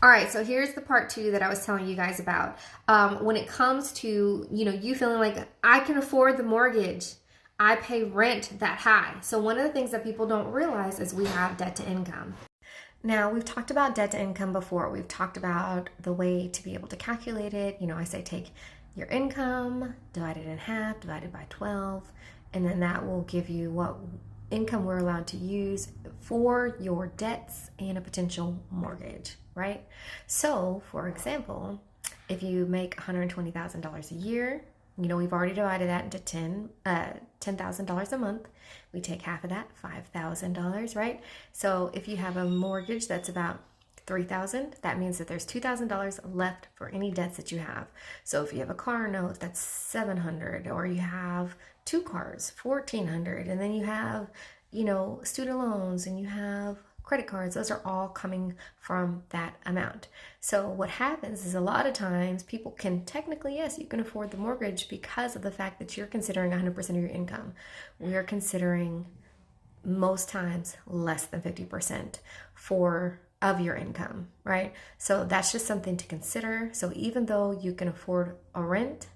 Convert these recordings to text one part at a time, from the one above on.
All right, so here's the part two that I was telling you guys about. When it comes to, you feeling like I can afford the mortgage, I pay rent that high. So one of the things that people don't realize is we have debt to income. Now, we've talked about debt to income before. We've talked about the way to be able to calculate it. I say take your income, divide it in half, divided by 12, and then that will give you what income we're allowed to use for your debts and a potential mortgage, right? So, for example, if you make $120,000 a year, we've already divided that into $10,000 a month. We take half of that, $5,000, right? So if you have a mortgage that's about $3,000, that means that there's $2,000 left for any debts that you have. So if you have a car note, that's $700, or you have two cars, $1,400, and then you have, student loans, and you have credit cards. Those are all coming from that amount. So what happens is a lot of times people can technically, yes, you can afford the mortgage because of the fact that you're considering 100% of your income. We are considering most times less than 50% of your income, right? So that's just something to consider. So even though you can afford a rent,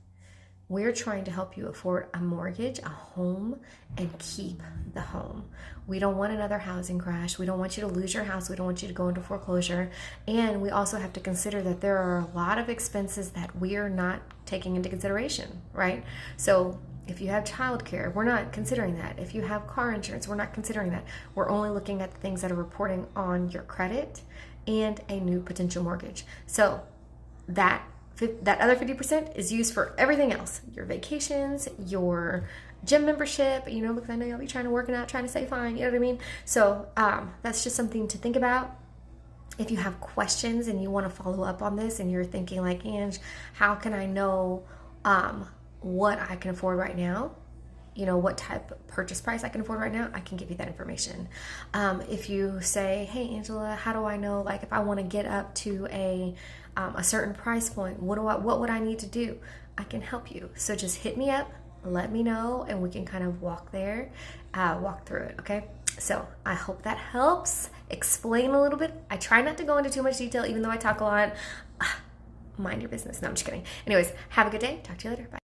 we're trying to help you afford a mortgage, a home, and keep the home. We don't want another housing crash. We don't want you to lose your house. We don't want you to go into foreclosure. And we also have to consider that there are a lot of expenses that we are not taking into consideration, right? So if you have childcare, we're not considering that. If you have car insurance, we're not considering that. We're only looking at the things that are reporting on your credit and a new potential mortgage. So that other 50% is used for everything else. Your vacations, your gym membership, because I know you'll be trying to work it out, trying to stay fine, you know what I mean? So that's just something to think about. If you have questions and you want to follow up on this and you're thinking like, Ange, how can I know what I can afford right now? What type of purchase price I can afford right now, I can give you that information. If you say, hey, Angela, how do I know, like, if I want to get up to a certain price point, what would I need to do? I can help you. So just hit me up, let me know, and we can kind of walk through it, okay? So I hope that helps explain a little bit. I try not to go into too much detail, even though I talk a lot. Mind your business. No, I'm just kidding. Anyways, have a good day. Talk to you later. Bye.